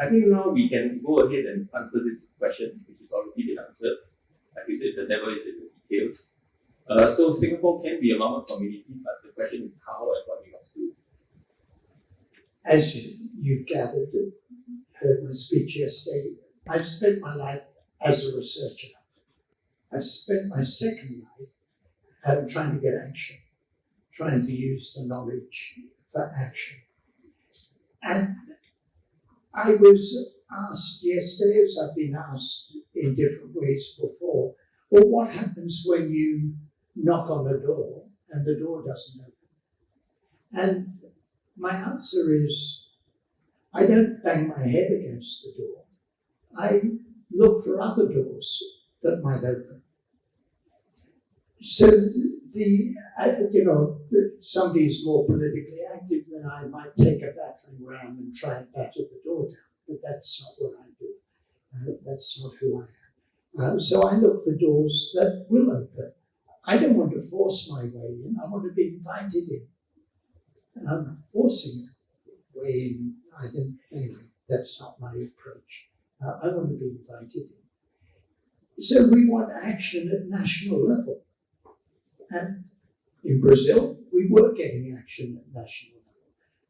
I think now we can go ahead and answer this question, which is already been answered. Like we said, the devil is in the details. So Singapore can be a Marmot community, but the question is how and what we must do. As you've gathered, heard my speech yesterday, I've spent my life as a researcher. I've spent my second life trying to get action, trying to use the knowledge for action. And I was asked yesterday, as I've been asked in different ways before, well, what happens when you knock on a door and the door doesn't open? And my answer is, I don't bang my head against the door. I look for other doors that might open. So somebody who's more politically active than I might take a battering ram and try and batter the door down, but that's not what I do. That's not who I am. So I look for doors that will open. I don't want to force my way in. I want to be invited in. Forcing way in, anyway, that's not my approach. I want to be invited in. So we want action at national level. And in Brazil, we were getting action at national level.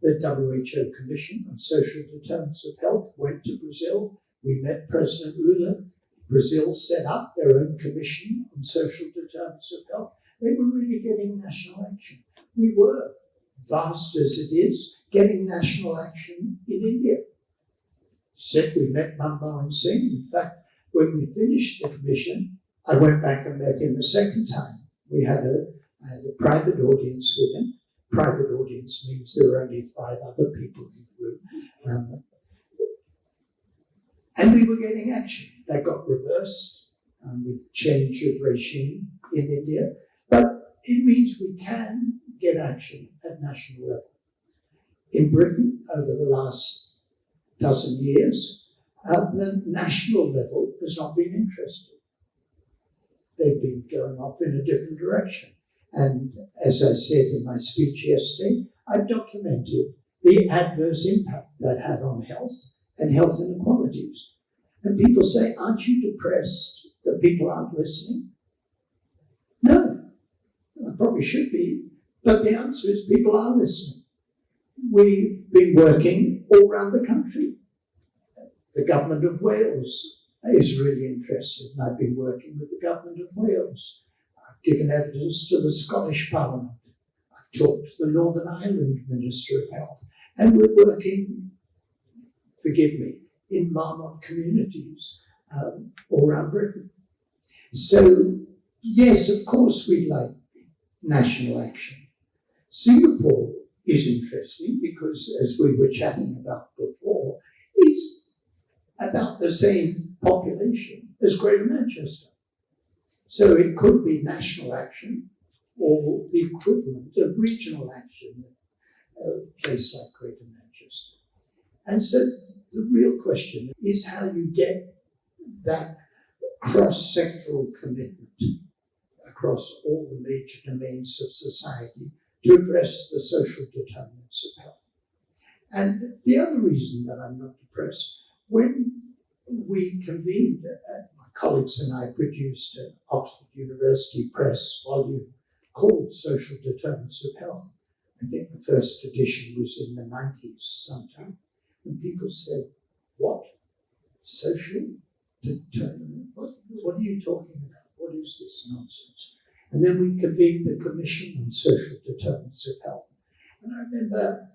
The WHO Commission on Social Determinants of Health went to Brazil. We met President Lula. Brazil set up their own commission on social determinants of health. They were really getting national action. We were, vast as it is, getting national action in India. Said we met Manmohan Singh. In fact, when we finished the commission, I went back and met him a second time. I had a private audience with him. Private audience means there were only 5 other people in the room. And we were getting action. That got reversed with change of regime in India. But it means we can get action at national level. In Britain, over the last dozen years, the national level has not been interested. They've been going off in a different direction. And as I said in my speech yesterday, I've documented the adverse impact that had on health and health inequalities. And people say, aren't you depressed that people aren't listening? No, I probably should be. But the answer is people are listening. We've been working all around the country. The government of Wales is really interested, and I've been working with the government of Wales. I've given evidence to the Scottish Parliament. I've talked to the Northern Ireland Minister of Health. And we're working, forgive me, in Marmot communities all around Britain. So, yes, of course we'd like national action. Singapore is interesting because, as we were chatting about before, is about the same population as Greater Manchester. So it could be national action or the equivalent of regional action in a place like Greater Manchester. And so the real question is how you get that cross-sectoral commitment across all the major domains of society to address the social determinants of health. And the other reason that I'm not depressed, when we convened, my colleagues and I produced an Oxford University Press volume called Social Determinants of Health. I think the first edition was in the 90s sometime. And people said, what? Social determinant? What are you talking about? What is this nonsense? And then we convened the Commission on Social Determinants of Health. And I remember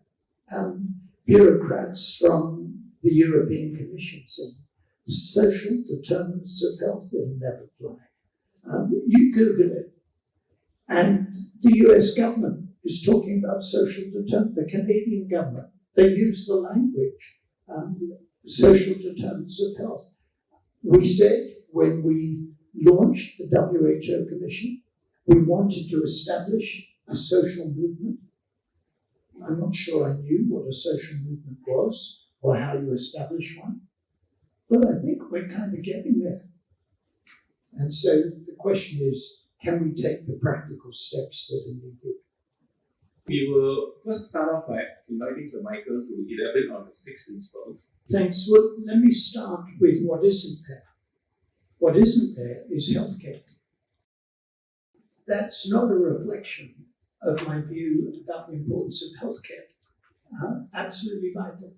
bureaucrats from the European Commission saying, social determinants of health, they'll never fly. You Google it. And the US government is talking about social determinants. The Canadian government, they use the language, social determinants of health. We said when we launched the WHO Commission, we wanted to establish a social movement. I'm not sure I knew what a social movement was or how you establish one, but I think we're kind of getting there. And so the question is, can we take the practical steps that are needed? We will first start off by inviting Sir Michael to elaborate on the 6 principles. Thanks. Well, let me start with what isn't there. What isn't there is healthcare. That's not a reflection of my view about the importance of healthcare. Absolutely vital.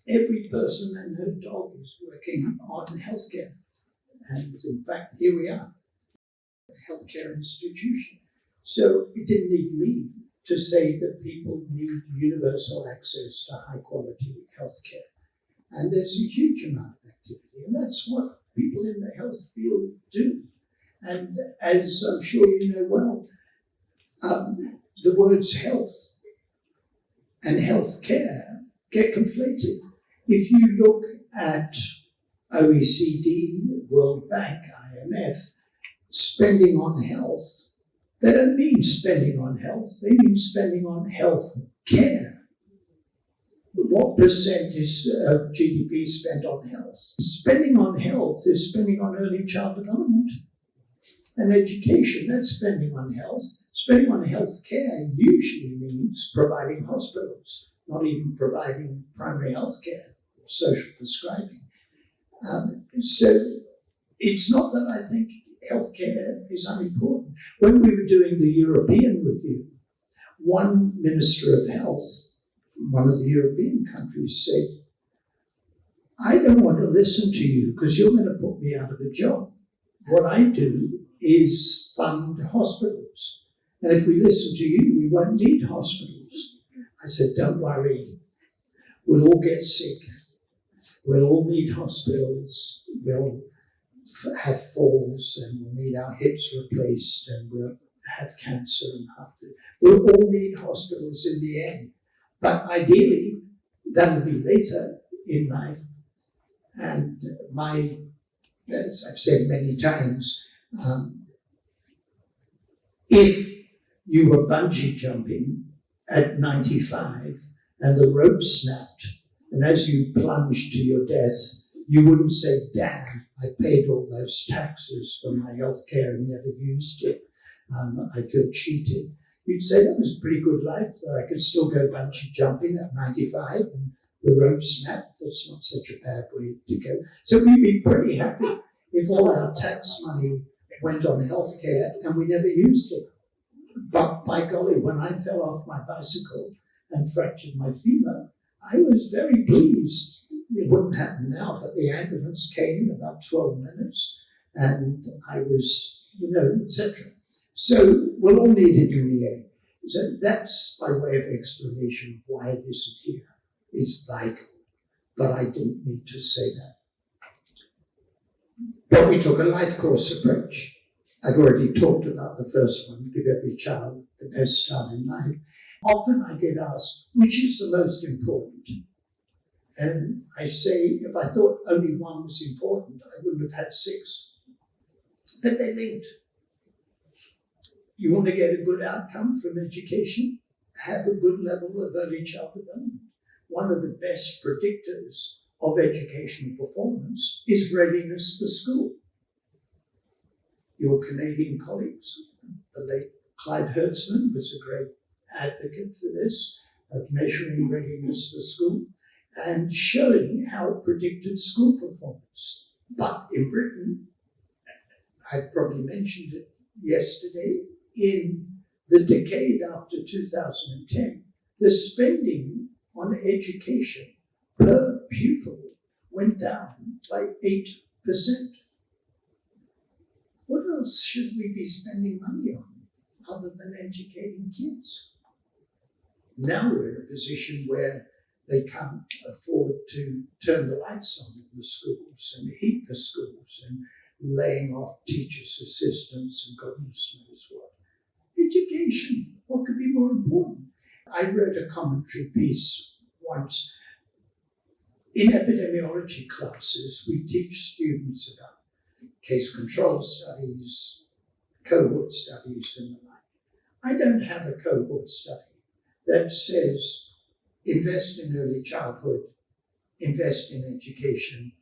Every person and her dog is working on healthcare. And in fact, here we are, a healthcare institution. So it didn't need me to say that people need universal access to high quality healthcare. And there's a huge amount of activity, and that's what people in the health field do. And as I'm sure you know well, the words health and healthcare get conflated. If you look at OECD, World Bank, IMF, spending on health, they don't mean spending on health, they mean spending on health care. What percent of GDP spent on health? Spending on health is spending on early child development and education. That's spending on health. Spending on health care usually means providing hospitals, not even providing primary health care or social prescribing. So it's not that I think healthcare is unimportant. When we were doing the European review, one Minister of Health from one of the European countries said, I don't want to listen to you because you're going to put me out of a job. What I do is fund hospitals. And if we listen to you, we won't need hospitals. I said, don't worry, we'll all get sick. We'll all need hospitals. We'll have falls and we'll need our hips replaced and we'll have cancer and heart. We'll all need hospitals in the end. But ideally, that'll be later in life. And as I've said many times, if you were bungee jumping at 95 and the rope snapped, and as you plunged to your death, you wouldn't say, damn, I paid all those taxes for my health care and never used it. I feel cheated. You'd say that was a pretty good life, that I could still go bungee jumping at 95 and the rope snapped. That's not such a bad way to go. So we'd be pretty happy if all our tax money went on healthcare and we never used it. But by golly, when I fell off my bicycle and fractured my femur, I was very pleased. It wouldn't happen now, but the ambulance came in about 12 minutes and I was, etc. So we'll all need it in the end. So that's by way of explanation why it isn't here. It's vital, but I didn't need to say that. But we took a life course approach. I've already talked about the first one, give every child the best start in life. Often I get asked, which is the most important? And I say, if I thought only one was important, I wouldn't have had 6. But they're linked. You want to get a good outcome from education? Have a good level of early child development. One of the best predictors of educational performance is readiness for school. Your Canadian colleagues, the late Clyde Hertzman was a great advocate for this, of measuring readiness for school and showing how it predicted school performance. But in Britain, I probably mentioned it yesterday, in the decade after 2010, the spending on education per pupil went down by 8%. What else should we be spending money on other than educating kids? Now we're in a position where they can't afford to turn the lights on in the schools and heat the schools and laying off teachers' assistants and goodness knows what. Education, what could be more important? I wrote a commentary piece once. In epidemiology classes, we teach students about case control studies, cohort studies, and the like. I don't have a cohort study that says invest in early childhood, invest in education,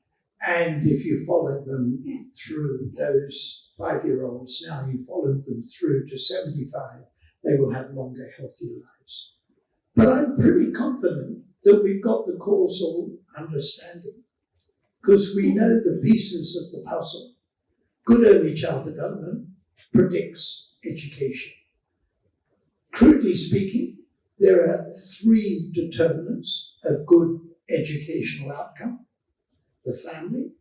and if you follow them through, those 5-year-olds now, you follow them through to 75, they will have longer, healthier lives. But I'm pretty confident that we've got the causal understanding, because we know the pieces of the puzzle. Good early child development predicts education. Crudely speaking, there are 3 determinants of good educational outcome: the family,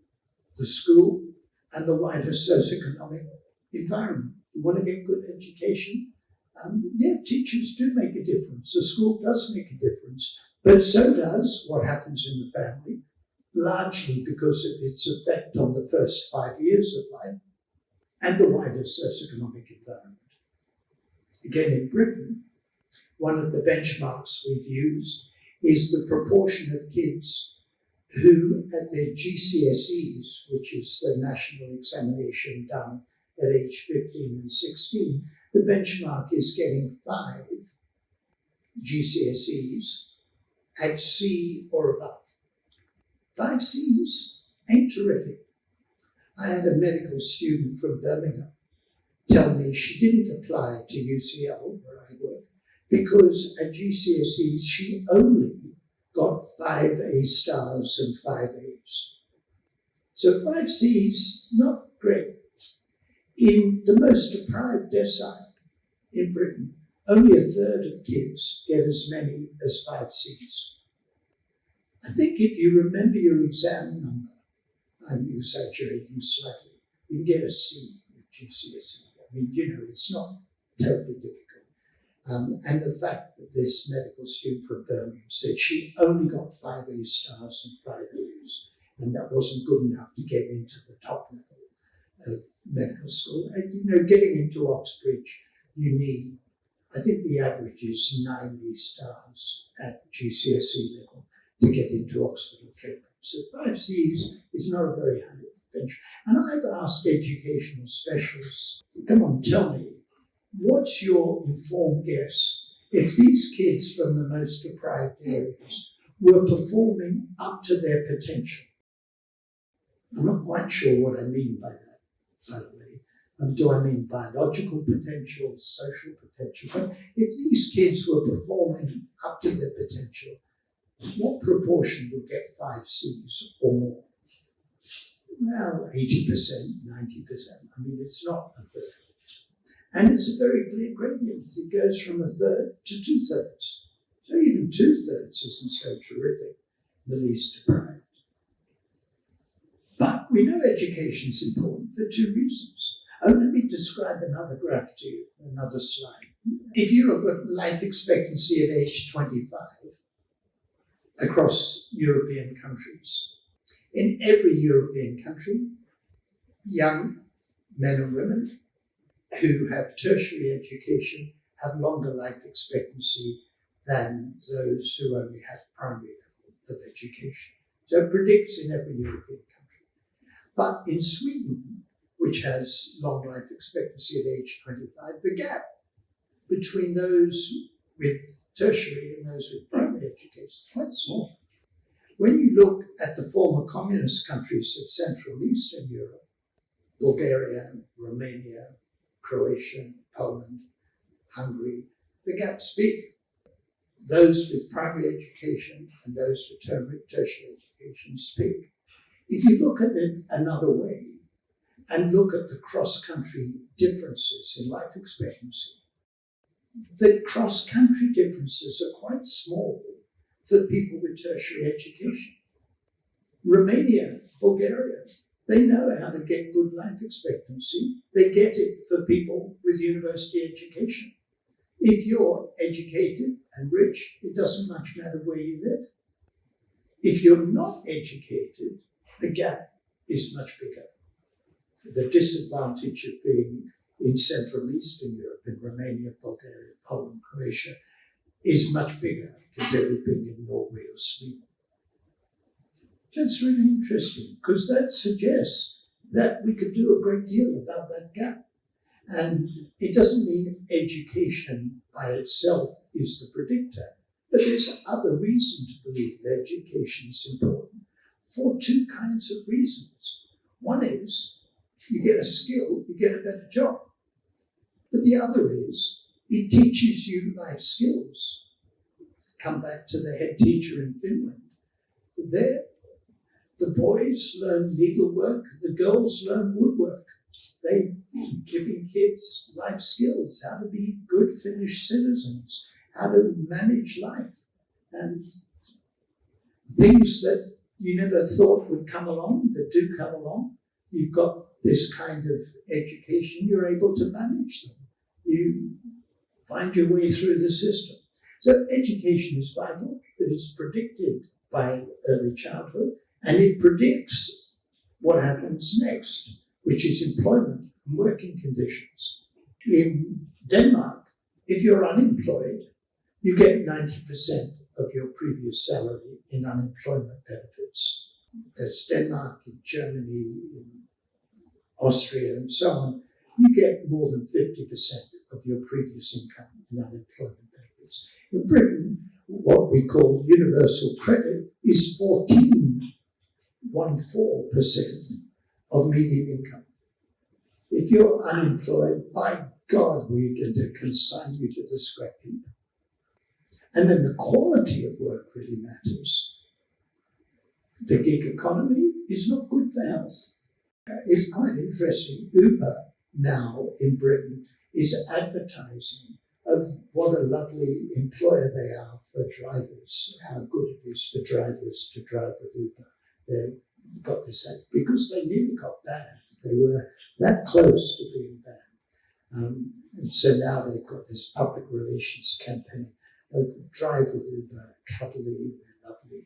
the school, and the wider socioeconomic environment. You want to get good education? Teachers do make a difference. The school does make a difference, but so does what happens in the family, largely because of its effect on the first 5 years of life and the wider socioeconomic environment. Again, in Britain, one of the benchmarks we've used is the proportion of kids who, at their GCSEs, which is the national examination done at age 15 and 16, the benchmark is getting 5 GCSEs at C or above. 5 Cs ain't terrific. I had a medical student from Birmingham tell me she didn't apply to UCL, where I work, because at GCSEs she only got 5 A stars and 5 A's. So 5 C's, not great. In the most deprived decile in Britain, only 1/3 of kids get as many as 5 C's. I think if you remember your exam number, I'm exaggerating slightly, you can get a C with GCSE. I mean, it's not terribly difficult. And the fact that this medical student from Birmingham said she only got 5 A stars and 5 A's, and that wasn't good enough to get into the top level of medical school. And, getting into Oxbridge, you need, I think the average is 9 A stars at GCSE level to get into Oxford or Cambridge. So 5 C's is not a very high bench. And I've asked educational specialists, come on, tell me, what's your informed guess if these kids from the most deprived areas were performing up to their potential? I'm not quite sure what I mean by that, by the way. Do I mean biological potential, social potential? But if these kids were performing up to their potential, what proportion would get 5 C's or more? Well, 80%, 90%. I mean, it's not 1/3. And it's a very clear gradient. It goes from 1/3 to 2/3. So even 2/3 isn't so terrific, the least deprived. But we know education is important for 2 reasons. Let me describe another graph to you, another slide. If you look at life expectancy at age 25 across European countries, in every European country, young men and women who have tertiary education have longer life expectancy than those who only have primary level of education. So it predicts in every European country. But in Sweden, which has long life expectancy at age 25, the gap between those with tertiary and those with primary education is quite small. When you look at the former communist countries of Central and Eastern Europe, Bulgaria, Romania, Croatia, Poland, Hungary, the gap's big. Those with primary education and those with tertiary education is big. If you look at it another way and look at the cross-country differences in life expectancy, the cross-country differences are quite small for people with tertiary education. Romania, Bulgaria, they know how to get good life expectancy. They get it for people with university education. If you're educated and rich, it doesn't much matter where you live. If you're not educated, the gap is much bigger. The disadvantage of being in Central and Eastern Europe, in Romania, Bulgaria, Poland, Croatia, is much bigger compared with being in Norway or Sweden. That's really interesting, because that suggests that we could do a great deal about that gap. And it doesn't mean education by itself is the predictor, but there's other reason to believe that education is important for 2 kinds of reasons. One is you get a skill, you get a better job. But the other is it teaches you life skills. come back to the head teacher in Finland. There, the boys learn needlework, the girls learn woodwork. They're giving kids life skills, how to be good Finnish citizens, how to manage life, and things that you never thought would come along, that do come along. You've got this kind of education, you're able to manage them. You find your way through the system. So education is vital. It is predicted by early childhood, and it predicts what happens next, which is employment and working conditions. In Denmark, if you're unemployed, you get 90% of your previous salary in unemployment benefits. That's Denmark, in Germany, in Austria, and so on. You get more than 50% of your previous income in unemployment benefits. In Britain, what we call universal credit is 14% of median income. If you're unemployed, by God, we're going to consign you to the scrap heap. And then the quality of work really matters. The gig economy is not good for health. It's quite interesting. Uber now in Britain is advertising of what a lovely employer they are for drivers, how good it is for drivers to drive with Uber. They've got this ad because they nearly got banned. They were that close to being banned. And so now they've got this public relations campaign. Drive with Uber, cuddly, lovely,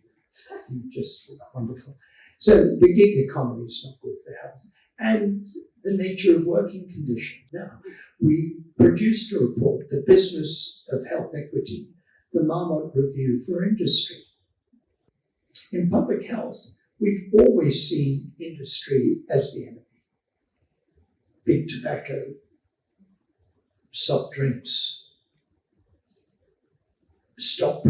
just wonderful. So the gig economy is not good for health. And the nature of working condition. Now, we produced a report, The Business of Health Equity, the Marmot Review for Industry. In public health, we've always seen industry as the enemy. Big tobacco, soft drinks, stop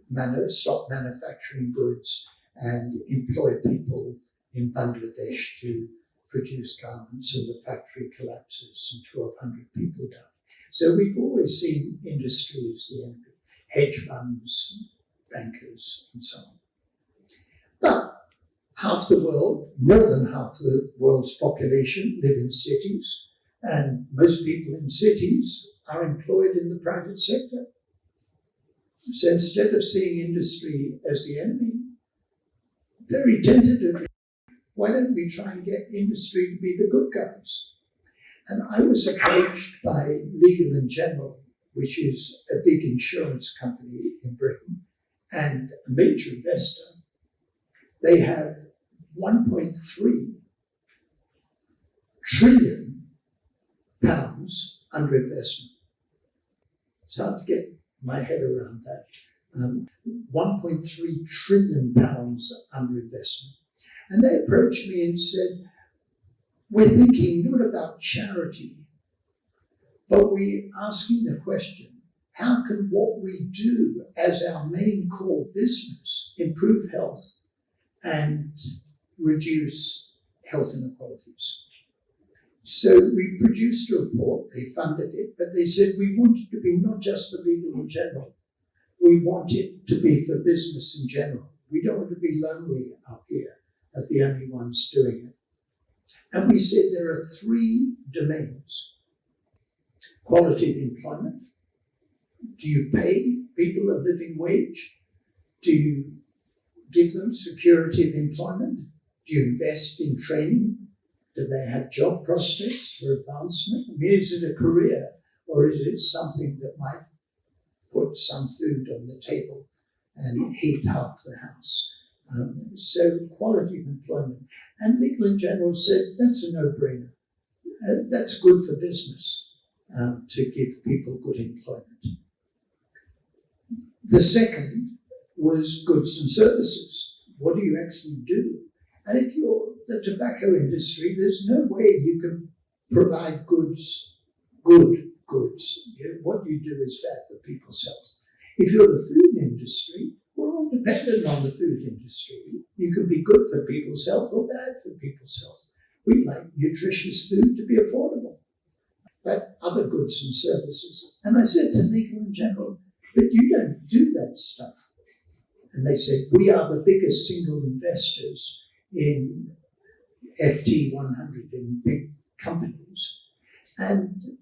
manufacturing goods, and employ people in Bangladesh to produce garments, and the factory collapses and 1,200 people die. So we've always seen industry as the enemy, hedge funds, bankers, and so on. But half the world, more than half the world's population live in cities, and most people in cities are employed in the private sector. So instead of seeing industry as the enemy, very tentatively, why don't we try and get industry to be the good guys? And I was approached by Legal & General, which is a big insurance company in Britain and a major investor. They have 1.3 trillion pounds under investment. It's hard to get my head around that. 1.3 trillion pounds under investment. And they approached me and said, we're thinking not about charity, but we're asking the question, how can what we do as our main core business improve health and reduce health inequalities? So we produced a report, they funded it, but they said we want it to be not just for Legal & General, we want it to be for business in general. We don't want to be lonely up here as the only ones doing it. And we said there are 3 domains. Quality of employment. Do you pay people a living wage? Do you give them security of employment? Do you invest in training? Do they have job prospects for advancement? I mean, is it a career, or is it something that might put some food on the table and heat half the house? So quality of employment. And Legal & General said that's a no-brainer. That's good for business to give people good employment. The second was goods and services. What do you actually do? And if you're the tobacco industry, there's no way you can provide goods, good goods. What you do is bad for people's health. If you're the food industry, we're all dependent on the food industry. You can be good for people's health or bad for people's health. We'd like nutritious food to be affordable, but other goods and services. And I said to Legal & General, but you don't do that stuff. And they said, we are the biggest single investors in FT 100 in big companies. And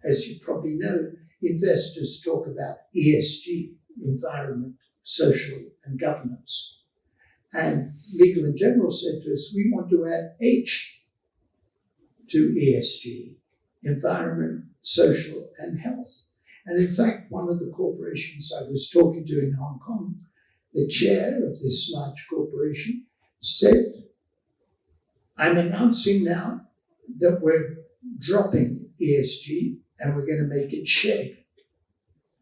as you probably know, investors talk about ESG, environment, social, and governance. And Legal and General said to us, we want to add H to ESG, environment, social, and health. And in fact, one of the corporations I was talking to in Hong Kong, the chair of this large corporation, said, I'm announcing now that we're dropping ESG and we're going to make it SHEG,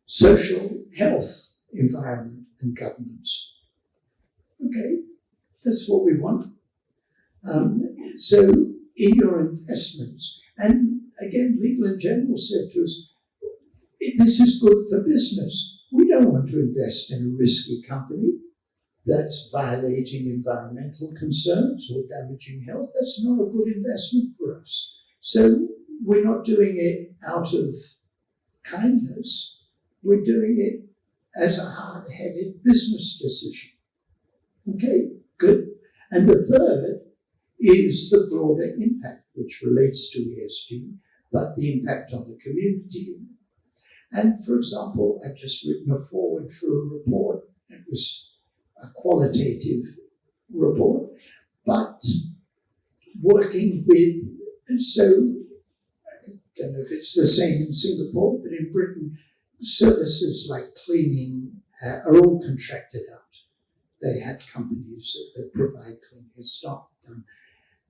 social, health, environment, and governance. Okay, that's what we want. So in your investments, and again, Legal and General said to us, this is good for business. We don't want to invest in a risky company that's violating environmental concerns or damaging health. That's not a good investment for us. So we're not doing it out of kindness. We're doing it as a hard-headed business decision. Okay, good. And the third is the broader impact, which relates to ESG, but the impact on the community. And for example, I've just written a foreword for a report. It was a qualitative report, but working with, so I don't know if it's the same in Singapore, but in Britain, services like cleaning are all contracted out. They had companies that provide cleaning stuff.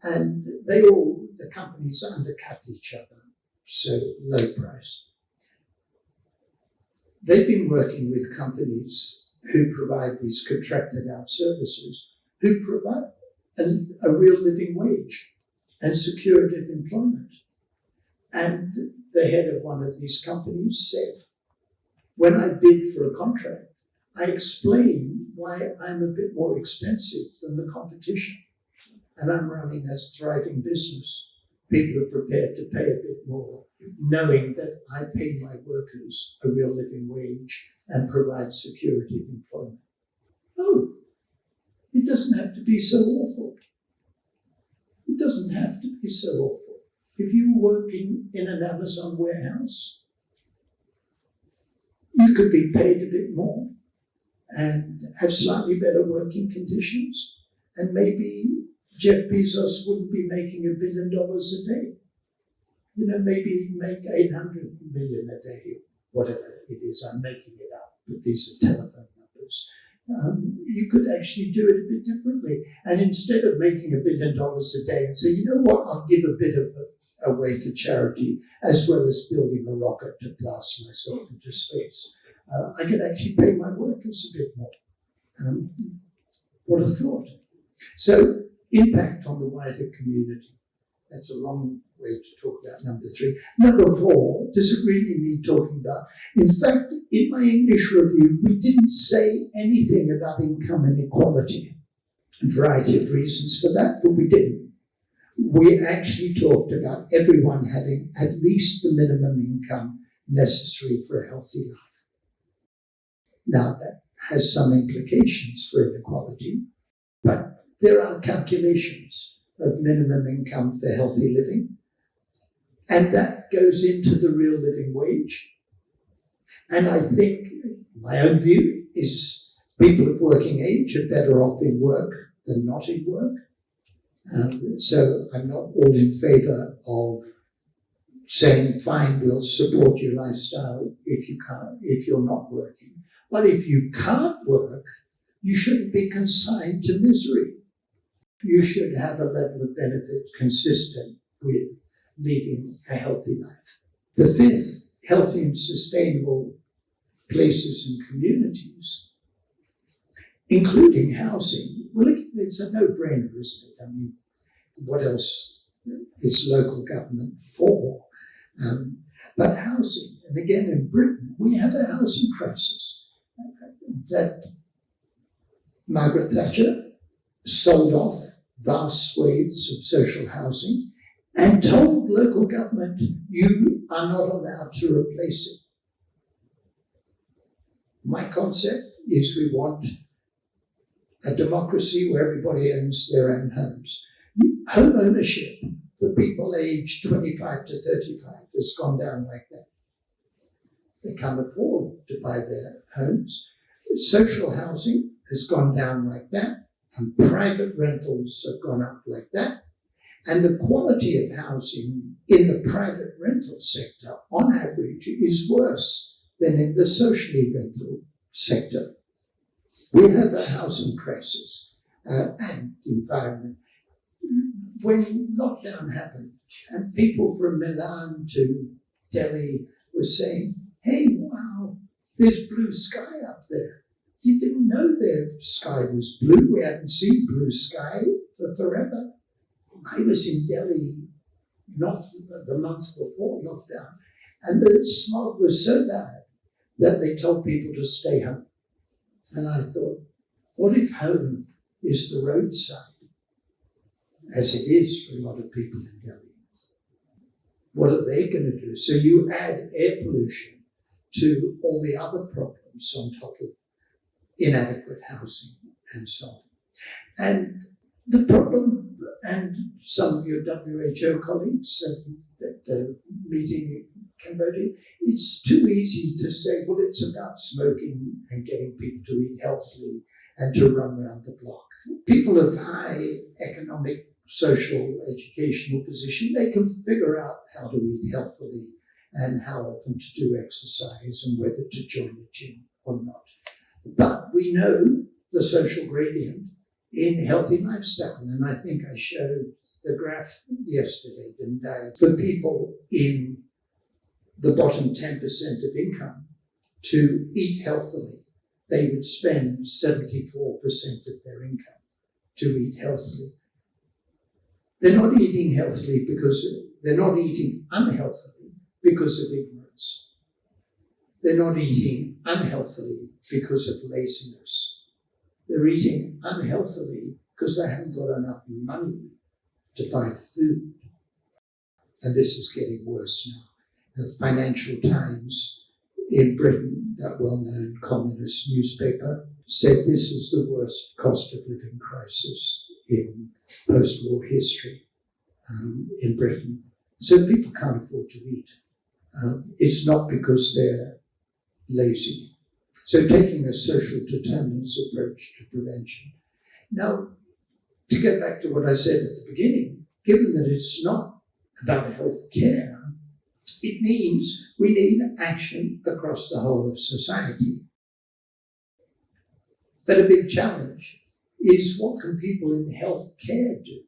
And the companies undercut each other, so low price. They've been working with companies who provide these contracted out services, who provide a real living wage and security of employment. And the head of one of these companies said, when I bid for a contract, I explain why I'm a bit more expensive than the competition. And I'm running a thriving business. People are prepared to pay a bit more, knowing that I pay my workers a real living wage and provide security of employment. Oh, it doesn't have to be so awful. It doesn't have to be so awful. If you were working in an Amazon warehouse, you could be paid a bit more and have slightly better working conditions, and maybe Jeff Bezos wouldn't be making $1 billion a day. You know, maybe he'd make 800 million a day, whatever it is. I'm making it up, but these are telephone numbers. You could actually do it a bit differently. And instead of making $1 billion a day and say, you know what, I'll give a bit of away for charity, as well as building a rocket to blast myself into space, I could actually pay my workers a bit more. What a thought. So, impact on the wider community. That's a long way to talk about number 3. Number 4, does it really need talking about? In fact, in my English review, we didn't say anything about income inequality. A variety of reasons for that, but we didn't. We actually talked about everyone having at least the minimum income necessary for a healthy life. Now, that has some implications for inequality, but there are calculations of minimum income for healthy living, and that goes into the real living wage. And I think my own view is people of working age are better off in work than not in work. So I'm not all in favour of saying, fine, we'll support your lifestyle if you're not working. But if you can't work, you shouldn't be consigned to misery. You should have a level of benefit consistent with leading a healthy life. The 5th, healthy and sustainable places and communities, including housing. Well, it's a no-brainer, isn't it? I mean, what else is local government for? But housing, and again in Britain, we have a housing crisis that Margaret Thatcher sold off vast swathes of social housing and told local government, you are not allowed to replace it. My concept is we want a democracy where everybody owns their own homes. Home ownership for people aged 25 to 35 has gone down like that. They can't afford to buy their homes. Social housing has gone down like that, and private rentals have gone up like that. And the quality of housing in the private rental sector, on average, is worse than in the socially rental sector. We have a housing crisis and environment. When lockdown happened and people from Milan to Delhi were saying, hey, wow, there's blue sky up there. You didn't know their sky was blue. We hadn't seen blue sky for forever. I was in Delhi not the month before lockdown, and the smog was so bad that they told people to stay home. And I thought, what if home is the roadside, as it is for a lot of people in Delhi? What are they going to do? So you add air pollution to all the other problems on top of inadequate housing and so on. And the problem, and some of your WHO colleagues at the meeting in Cambodia, it's too easy to say, well, it's about smoking and getting people to eat healthily and to run around the block. People of high economic, social, educational position, they can figure out how to eat healthily and how often to do exercise and whether to join a gym or not. But we know the social gradient in healthy lifestyle. And I think I showed the graph yesterday, didn't I? For people in the bottom 10% of income to eat healthily, they would spend 74% of their income to eat healthily. They're not eating healthily because they're not eating unhealthily because of ignorance. They're not eating unhealthily because of laziness. They're eating unhealthily because they haven't got enough money to buy food. And this is getting worse now. The Financial Times in Britain, that well-known communist newspaper, said this is the worst cost of living crisis in post-war history in Britain. So people can't afford to eat. It's not because they're lazy. So taking a social determinants approach to prevention. Now, to get back to what I said at the beginning, given that it's not about health care, it means we need action across the whole of society. But a big challenge is what can people in health care do?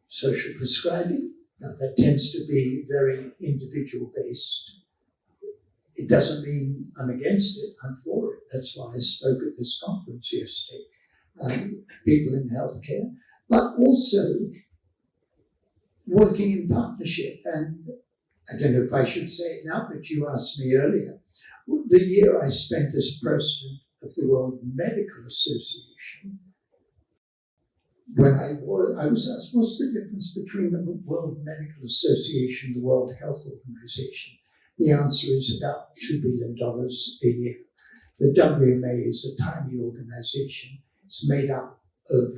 Social prescribing, now that tends to be very individual based. It doesn't mean I'm against it, I'm for it. That's why I spoke at this conference yesterday. People in healthcare, but also working in partnership. And I don't know if I should say it now, but you asked me earlier. The year I spent as president of the World Medical Association, when I was asked, what's the difference between the World Medical Association and the World Health Organization? The answer is about $2 billion a year. The WMA is a tiny organization. It's made up of,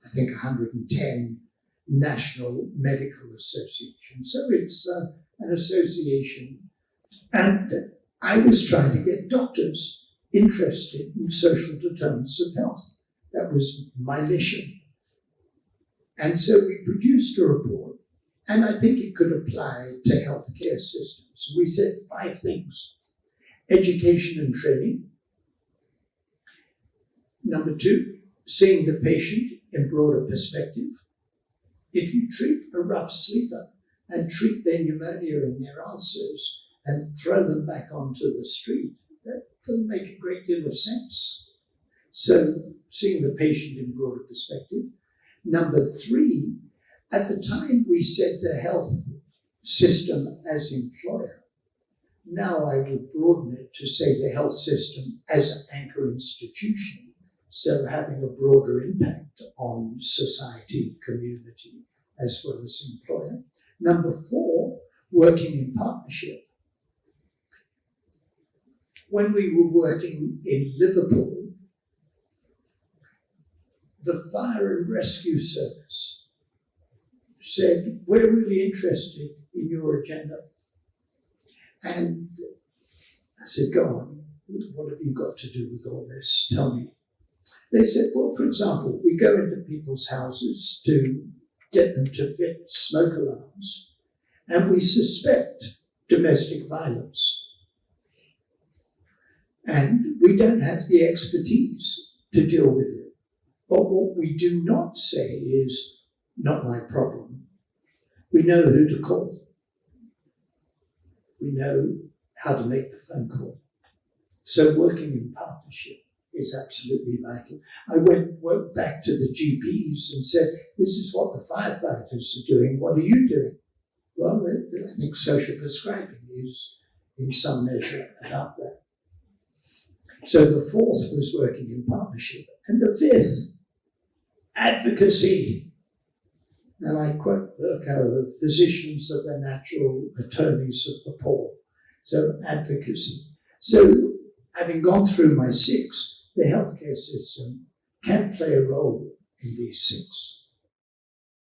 I think, 110 national medical associations. So it's an association. And I was trying to get doctors interested in social determinants of health. That was my mission. And so we produced a report, and I think it could apply to healthcare systems. We said 5 things: education and training. Number 2, seeing the patient in broader perspective. If you treat a rough sleeper and treat their pneumonia and their ulcers and throw them back onto the street, that doesn't make a great deal of sense. So seeing the patient in broader perspective. Number 3, at the time we said the health system as employer. Now I would broaden it to say the health system as an anchor institution, so having a broader impact on society, community, as well as employer. Number 4, working in partnership. when we were working in Liverpool, the Fire and Rescue Service said, we're really interested in your agenda. And I said, go on, what have you got to do with all this? Tell me. They said, well, for example, we go into people's houses to get them to fit smoke alarms, and we suspect domestic violence. And we don't have the expertise to deal with it. But what we do not say is, not my problem. We know who to call. We know how to make the phone call. So working in partnership is absolutely vital. I went back to the GPs and said, this is what the firefighters are doing. What are you doing? Well, I think social prescribing is in some measure about that. So the fourth was working in partnership. And the fifth, advocacy. And I quote Burko, physicians are the natural attorneys of the poor. So advocacy. So having gone through my six, the healthcare system can play a role in these six.